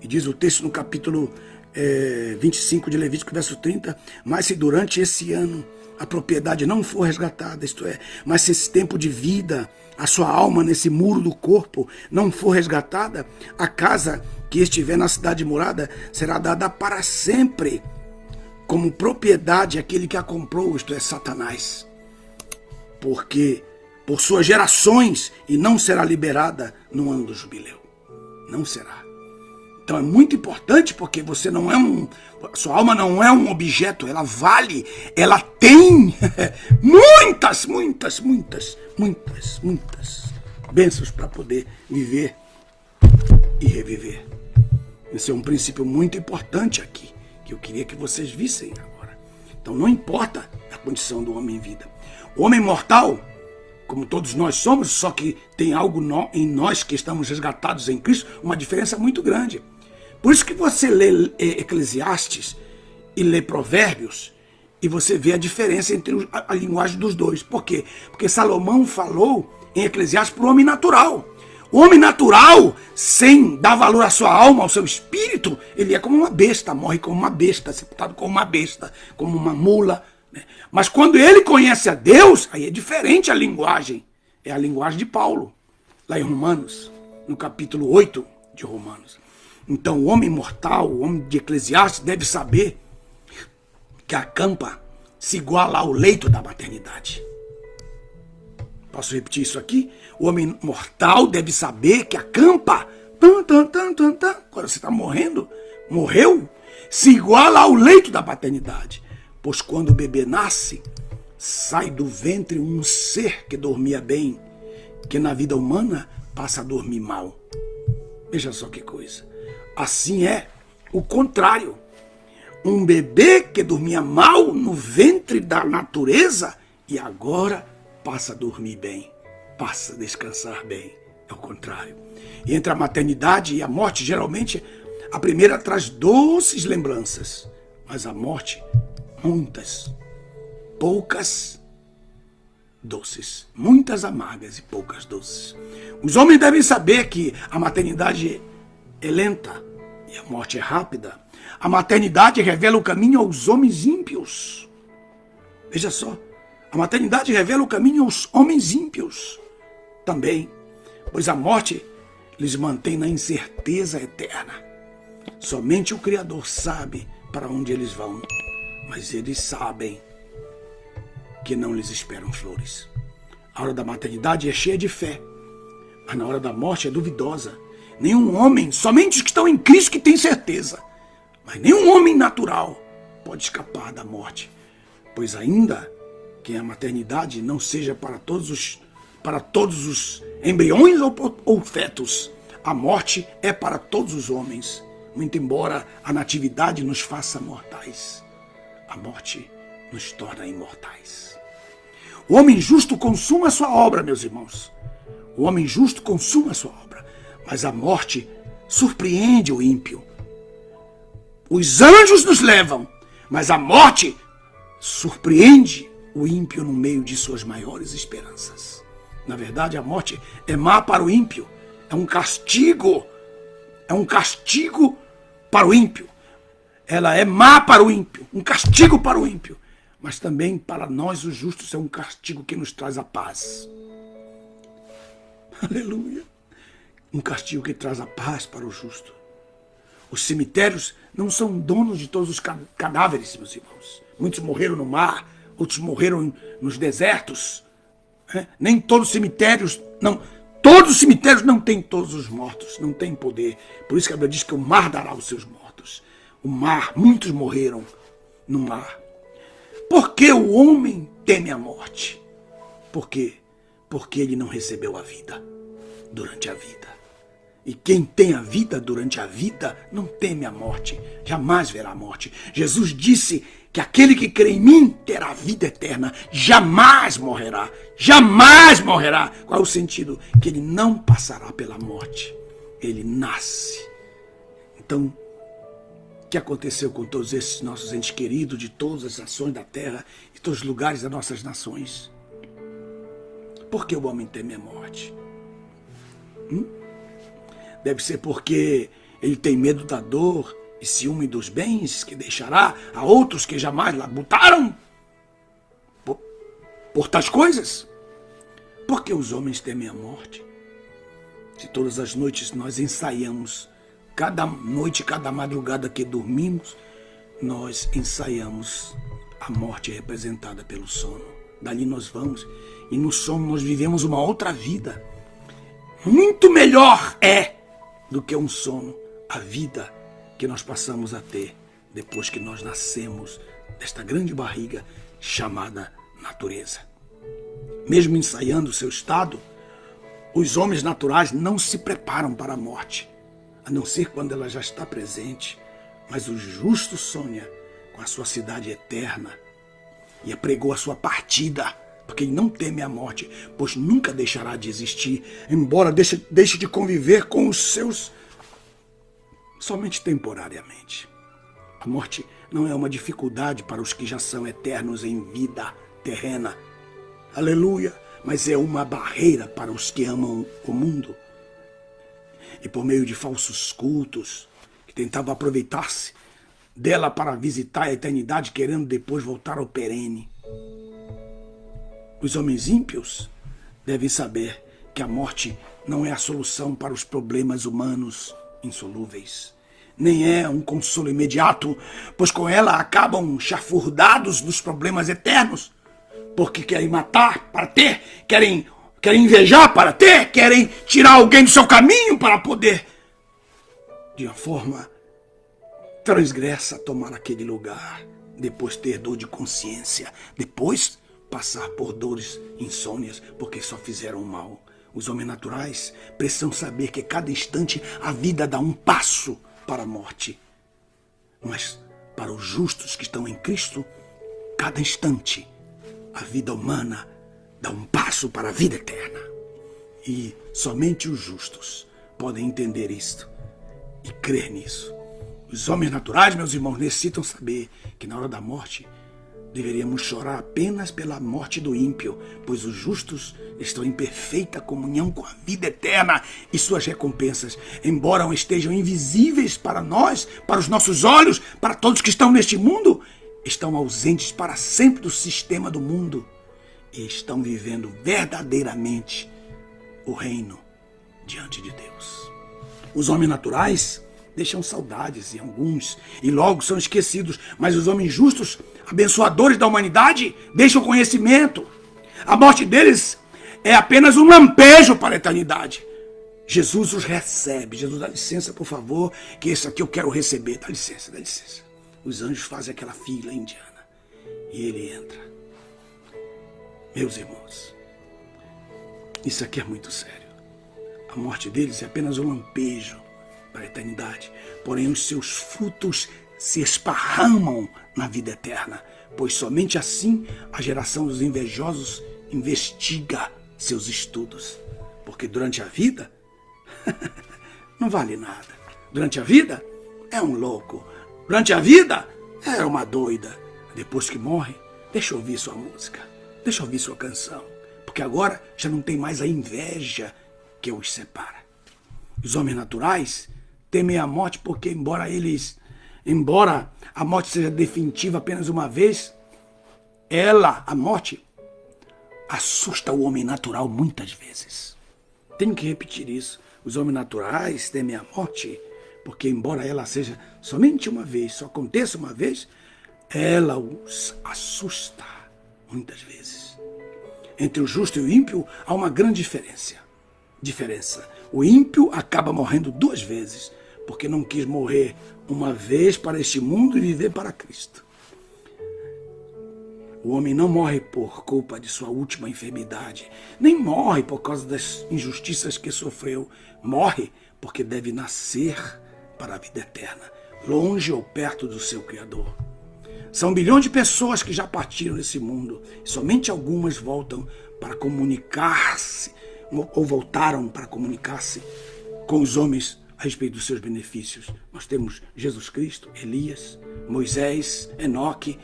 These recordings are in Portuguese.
diz o texto no capítulo 25 de Levítico, verso 30, mas se durante esse ano a propriedade não for resgatada, isto é, mas se esse tempo de vida, a sua alma nesse muro do corpo não for resgatada, a casa que estiver na cidade morada será dada para sempre como propriedade àquele que a comprou, isto é, Satanás. Porque por suas gerações, e não será liberada no ano do jubileu. Não será. Então é muito importante, porque você não é sua alma não é um objeto, ela vale, ela tem muitas bênçãos para poder viver e reviver. Esse é um princípio muito importante aqui, que eu queria que vocês vissem agora. Então não importa a condição do homem em vida. O homem mortal, como todos nós somos, só que tem algo em nós que estamos resgatados em Cristo, uma diferença muito grande. Por isso que você lê Eclesiastes e lê Provérbios, e você vê a diferença entre a linguagem dos dois. Por quê? Porque Salomão falou em Eclesiastes para o homem natural. O homem natural, sem dar valor à sua alma, ao seu espírito, ele é como uma besta, morre como uma besta, sepultado como uma besta, como uma mula. Mas quando ele conhece a Deus, aí é diferente a linguagem. É a linguagem de Paulo, lá em Romanos, no capítulo 8 de Romanos. Então o homem mortal, o homem de Eclesiastes, deve saber que a campa se iguala ao leito da maternidade. Posso repetir isso aqui? O homem mortal deve saber que a campa, quando você está morreu, se iguala ao leito da maternidade. Pois quando o bebê nasce, sai do ventre um ser que dormia bem, que na vida humana passa a dormir mal. Veja só que coisa. Assim é o contrário. Um bebê que dormia mal no ventre da natureza e agora passa a dormir bem, passa a descansar bem. É o contrário. E entre a maternidade e a morte, geralmente, a primeira traz doces lembranças, mas a morte, muitas, poucas doces, muitas amargas e poucas doces. Os homens devem saber que a maternidade é lenta e a morte é rápida. A maternidade revela o caminho aos homens ímpios. Veja só, a maternidade revela o caminho aos homens ímpios também, pois a morte lhes mantém na incerteza eterna. Somente o Criador sabe para onde eles vão, mas eles sabem que não lhes esperam flores. A hora da maternidade é cheia de fé, mas na hora da morte é duvidosa. Nenhum homem, somente os que estão em Cristo que têm certeza, mas nenhum homem natural pode escapar da morte, pois ainda que a maternidade não seja para todos os embriões ou fetos, a morte é para todos os homens, muito embora a natividade nos faça mortais, a morte nos torna imortais. O homem justo consuma a sua obra, meus irmãos. O homem justo consuma a sua obra, mas a morte surpreende o ímpio. Os anjos nos levam, mas a morte surpreende o ímpio no meio de suas maiores esperanças. Na verdade, a morte é má para o ímpio, é um castigo para o ímpio. Ela é má para o ímpio, um castigo para o ímpio, mas também para nós, os justos, é um castigo que nos traz a paz. Aleluia! Um castigo que traz a paz para o justo. Os cemitérios não são donos de todos os cadáveres, meus irmãos. Muitos morreram no mar, outros morreram nos desertos. Nem todos os cemitérios, todos os cemitérios não têm todos os mortos, não têm poder. Por isso que a Bíblia diz que o mar dará os seus mortos. O mar, muitos morreram no mar. Por que o homem teme a morte? Por quê? Porque ele não recebeu a vida durante a vida. E quem tem a vida durante a vida não teme a morte, jamais verá a morte. Jesus disse que aquele que crê em mim terá a vida eterna, jamais morrerá, jamais morrerá. Qual é o sentido? Que ele não passará pela morte, ele nasce. Então, o que aconteceu com todos esses nossos entes queridos de todas as nações da terra e todos os lugares das nossas nações? Por que o homem teme a morte? Deve ser porque Ele tem medo da dor e ciúme dos bens que deixará a outros que jamais labutaram por tais coisas. Por que os homens temem a morte? Se todas as noites nós ensaiamos, cada noite, cada madrugada que dormimos, nós ensaiamos a morte representada pelo sono. Dali nós vamos, e no sono nós vivemos uma outra vida. Muito melhor do que um sono, a vida que nós passamos a ter depois que nós nascemos desta grande barriga chamada natureza. Mesmo ensaiando o seu estado, os homens naturais não se preparam para a morte, a não ser quando ela já está presente. Mas o justo sonha com a sua cidade eterna e apregou a sua partida, porque ele não teme a morte, pois nunca deixará de existir, embora deixe de conviver com os seus somente temporariamente. A morte não é uma dificuldade para os que já são eternos em vida terrena. Aleluia! Mas é uma barreira para os que amam o mundo. E por meio de falsos cultos, que tentavam aproveitar-se dela para visitar a eternidade, querendo depois voltar ao perene. Os homens ímpios devem saber que a morte não é a solução para os problemas humanos insolúveis. Nem é um consolo imediato, pois com ela acabam chafurdados dos problemas eternos, porque querem matar para ter, querem invejar para ter, querem tirar alguém do seu caminho para poder, de uma forma transgressa, tomar aquele lugar, depois ter dor de consciência, depois passar por dores insônias, porque só fizeram mal. Os homens naturais precisam saber que cada instante a vida dá um passo para a morte. Mas para os justos que estão em Cristo, cada instante a vida humana dá um passo para a vida eterna. E somente os justos podem entender isto e crer nisso. Os homens naturais, meus irmãos, necessitam saber que na hora da morte deveríamos chorar apenas pela morte do ímpio, pois os justos estão em perfeita comunhão com a vida eterna e suas recompensas, embora estejam invisíveis para nós, para os nossos olhos, para todos que estão neste mundo, estão ausentes para sempre do sistema do mundo e estão vivendo verdadeiramente o reino diante de Deus. Os homens naturais deixam saudades em alguns e logo são esquecidos, mas os homens justos, abençoadores da humanidade, deixam conhecimento. A morte deles é apenas um lampejo para a eternidade. Jesus os recebe. Jesus, dá licença, por favor, que esse aqui eu quero receber. Dá licença, dá licença. Os anjos fazem aquela fila indiana e ele entra. Meus irmãos, isso aqui é muito sério. A morte deles é apenas um lampejo para a eternidade, porém os seus frutos se esparramam na vida eterna, pois somente assim a geração dos invejosos investiga seus estudos, porque durante a vida não vale nada. Durante a vida é um louco, durante a vida é uma doida. Depois que morre, deixa eu ouvir sua música, deixa eu ouvir sua canção, porque agora já não tem mais a inveja que os separa. Os homens naturais temem a morte porque embora a morte seja definitiva apenas uma vez, a morte, assusta o homem natural muitas vezes. Tenho que repetir isso. Os homens naturais temem a morte porque, embora ela seja somente uma vez, só aconteça uma vez, ela os assusta muitas vezes. Entre o justo e o ímpio há uma grande diferença. O ímpio acaba morrendo 2 vezes, porque não quis morrer uma vez para este mundo e viver para Cristo. O homem não morre por culpa de sua última enfermidade, nem morre por causa das injustiças que sofreu. Morre porque deve nascer para a vida eterna, longe ou perto do seu Criador. São bilhões de pessoas que já partiram desse mundo, e somente algumas voltam para comunicar-se, ou voltaram para comunicar-se com os homens a respeito dos seus benefícios. Nós temos Jesus Cristo, Elias, Moisés, Enoque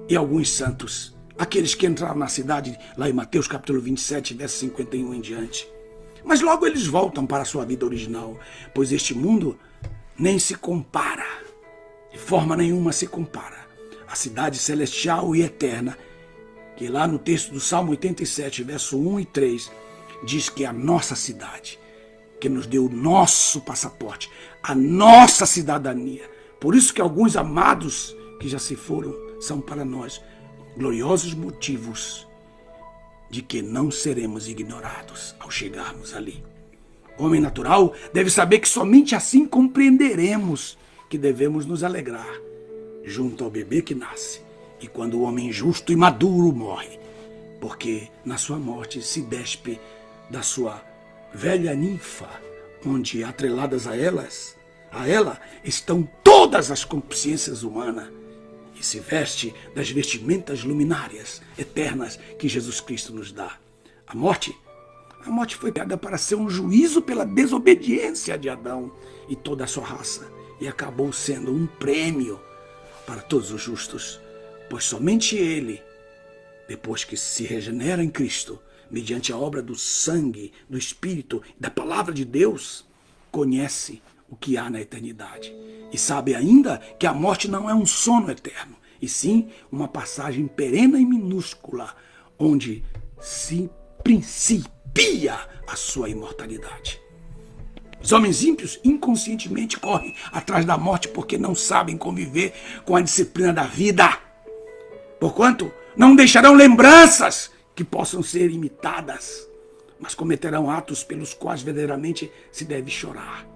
e alguns santos, aqueles que entraram na cidade lá em Mateus capítulo 27, verso 51 em diante. Mas logo eles voltam para a sua vida original, pois este mundo nem se compara, de forma nenhuma se compara, a cidade celestial e eterna, que lá no texto do Salmo 87, verso 1 e 3, diz que é a nossa cidade, que nos deu o nosso passaporte, a nossa cidadania. Por isso que alguns amados que já se foram são para nós gloriosos motivos de que não seremos ignorados ao chegarmos ali. O homem natural deve saber que somente assim compreenderemos que devemos nos alegrar junto ao bebê que nasce e quando o homem justo e maduro morre, porque na sua morte se despe da sua velha ninfa, onde atreladas a ela estão todas as consciências humanas, e se veste das vestimentas luminárias eternas que Jesus Cristo nos dá. A morte foi criada para ser um juízo pela desobediência de Adão e toda a sua raça, e acabou sendo um prêmio para todos os justos, pois somente ele, depois que se regenera em Cristo, mediante a obra do sangue, do Espírito e da Palavra de Deus, conhece o que há na eternidade e sabe ainda que a morte não é um sono eterno, e sim uma passagem perene e minúscula, onde se principia a sua imortalidade. Os homens ímpios inconscientemente correm atrás da morte porque não sabem conviver com a disciplina da vida, porquanto não deixarão lembranças que possam ser imitadas, mas cometerão atos pelos quais verdadeiramente se deve chorar.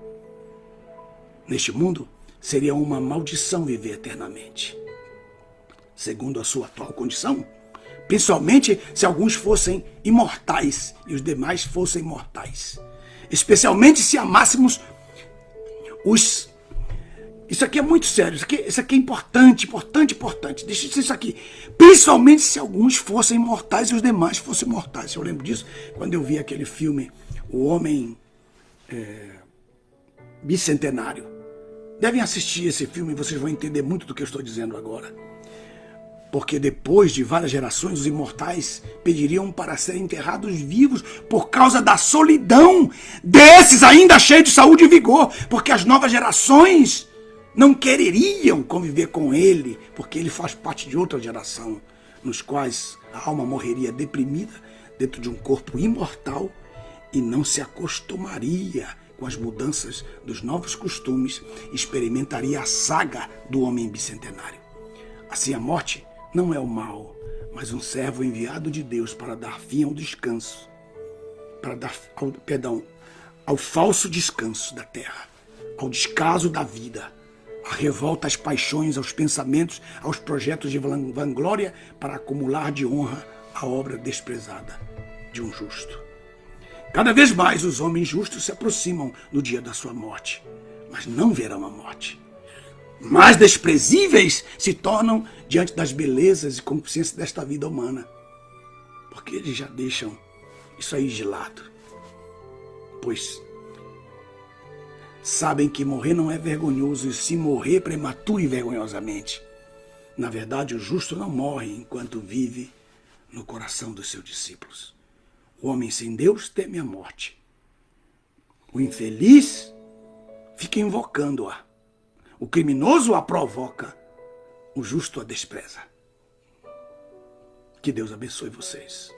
Neste mundo, seria uma maldição viver eternamente, segundo a sua atual condição, principalmente se alguns fossem imortais e os demais fossem mortais. Especialmente se amássemos os... Isso aqui é muito sério, isso aqui é importante. Deixa eu dizer isso aqui. Principalmente se alguns fossem mortais e os demais fossem mortais. Eu lembro disso quando eu vi aquele filme, O Homem Bicentenário. Devem assistir esse filme e vocês vão entender muito do que eu estou dizendo agora. Porque depois de várias gerações, os imortais pediriam para serem enterrados vivos por causa da solidão desses ainda cheios de saúde e vigor. Porque as novas gerações não quereriam conviver com ele, porque ele faz parte de outra geração, nos quais a alma morreria deprimida dentro de um corpo imortal e não se acostumaria com as mudanças dos novos costumes, experimentaria a saga do homem bicentenário. Assim, a morte não é o mal, mas um servo enviado de Deus para dar fim ao descanso, ao falso descanso da terra, ao descaso da vida, à revolta às paixões, aos pensamentos, aos projetos de vanglória para acumular de honra a obra desprezada de um justo. Cada vez mais os homens justos se aproximam no dia da sua morte, mas não verão a morte. Mais desprezíveis se tornam diante das belezas e consciências desta vida humana, porque eles já deixam isso aí de lado, pois sabem que morrer não é vergonhoso, e se morrer prematuro e vergonhosamente. Na verdade, o justo não morre enquanto vive no coração dos seus discípulos. O homem sem Deus teme a morte. O infeliz fica invocando-a. O criminoso a provoca, o justo a despreza. Que Deus abençoe vocês.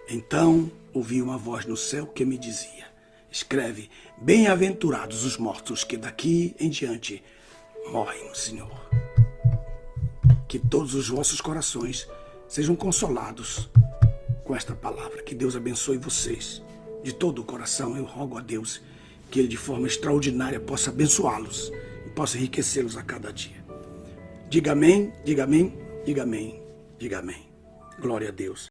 Então ouvi uma voz no céu que me dizia: escreve, bem-aventurados os mortos que daqui em diante morrem no Senhor. Que todos os vossos corações sejam consolados com esta palavra. Que Deus abençoe vocês de todo o coração. Eu rogo a Deus que Ele de forma extraordinária possa abençoá-los e possa enriquecê-los a cada dia. Diga amém, diga amém, diga amém, diga amém. Glória a Deus.